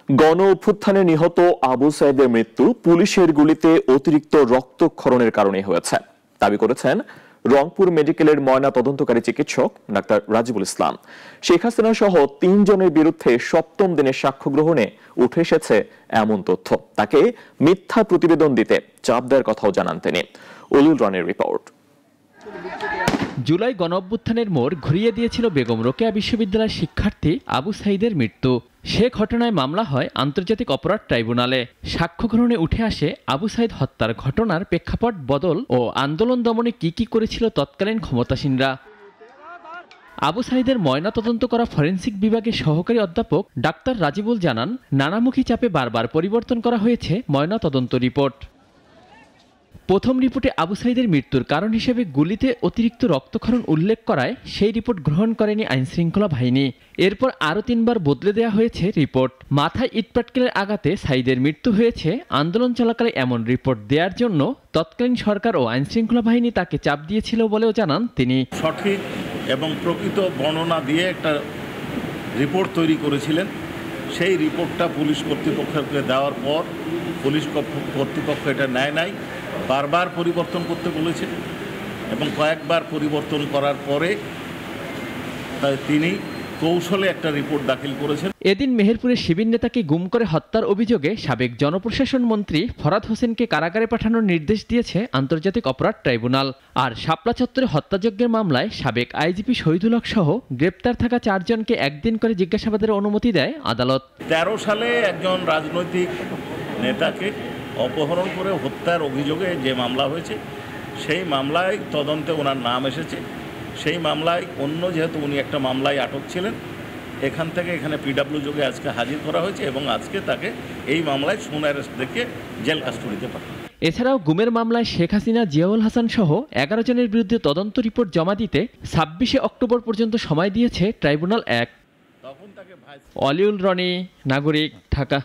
গণ অভ্যুত্থানে নিহত আবু সাইদের মৃত্যু পুলিশের গুলিতে অতিরিক্ত রক্তক্ষরণের কারণে হয়েছে দাবি করেছেন রংপুর মেডিকেলের ময়না তদন্তকারী চিকিৎসক ডাক্তার রাজিবুল ইসলাম। শেখ হাসিনা সহ 3 জনের বিরুদ্ধে 7ম দিনের সাক্ষ্য গ্রহণে উঠে এসেছে এমন তথ্য তাকে মিথ্যা প্রতিবেদন দিতে চাপ দেওয়ার কথাও জানান তিনি। উলুল রানের রিপোর্ট। জুলাই গণঅভ্যুত্থানের মোড় ঘুরিয়ে দিয়েছিল বেগম রোকেয়া বিশ্ববিদ্যালয়ের শিক্ষার্থী আবু সাইদের মৃত্যু। সে ঘটনায় মামলা হয় আন্তর্জাতিক অপরাধ ট্রাইব্যুনালে। সাক্ষ্য গ্রহণে উঠে আসে আবু সাইদ হত্যার ঘটনার প্রেক্ষাপট বদল ও আন্দোলন দমনে কি করেছিল তৎকালীন ক্ষমতাসীনরা। আবু সাইদের ময়না তদন্ত করা ফরেনসিক বিভাগের সহকারী অধ্যাপক ডাক্তার রাজিবুল জানান, নানামুখী চাপে বারবার পরিবর্তন করা হয়েছে ময়না তদন্ত রিপোর্ট। প্রথম রিপোর্টে আবু সাইদের মৃত্যুর কারণ হিসেবে গুলিতে অতিরিক্ত রক্তক্ষরণ উল্লেখ করায় সেই রিপোর্ট গ্রহণ করেনি আইনশৃঙ্খলা বাহিনী। এরপর আরও 3 বার বদলে দেওয়া হয়েছে রিপোর্ট। মাথায় ইটপাটকেলের আঘাতে সাইদের মৃত্যু হয়েছে আন্দোলন চলাকালে এমন রিপোর্ট দেওয়ার জন্য তৎকালীন সরকার ও আইনশৃঙ্খলা বাহিনী তাকে চাপ দিয়েছিল বলেও জানান তিনি। সঠিক এবং প্রকৃত বর্ণনা দিয়ে একটা রিপোর্ট তৈরি করেছিলেন। সেই রিপোর্টটা পুলিশ কর্তৃপক্ষকে দেওয়ার পর পুলিশ কর্তৃপক্ষ এটা নেয় নাই, বারবার পরিবর্তন করতে বলেছে এবং কয়েকবার পরিবর্তন করার পরে তিনি কৌশলে একটা রিপোর্ট দাখিল করেছেন। এদিন মেহেরপুরের শিবির নেতাকে গুম করে হত্যার অভিযোগে সাবেক জনপ্রশাসন মন্ত্রী ফরহাদ হোসেনকে কারাগারে পাঠানোর নির্দেশ দিয়েছে আন্তর্জাতিক অপরাধ ট্রাইব্যুনাল। আর শাপলা চত্বরে হত্যাযজ্ঞের মামলায় সাবেক আইজিপি শহীদুল হক সহ গ্রেপ্তার থাকা 4 জনকে একদিন করে জিজ্ঞাসাবাদের অনুমতি দেয় আদালত। 13 সালে একজন রাজনৈতিক নেতাকে অপহরণ করে হত্যার অভিযোগে যে মামলা হয়েছে, সেই মামলায় তদন্তে ওনার নাম এসেছে। সেই মামলায় যেহেতু উনি একটা মামলায় আটক ছিলেন, এখান থেকে এখানে পিডব্লিউ যোগে আজকে হাজির করা হয়েছে এবং আজকে তাকে এই মামলায় সোন অ্যারেস্ট দেখে জেল কাস্টডিতে পাঠানো। এছাড়াও গুমের মামলায় শেখ হাসিনা, জিয়াউল হাসান সহ 11 জনের বিরুদ্ধে তদন্ত রিপোর্ট জমা দিতে 26 অক্টোবর পর্যন্ত সময় দিয়েছে ট্রাইব্যুনাল 1। অলিউল রনি, নাগরিক, ঢাকা।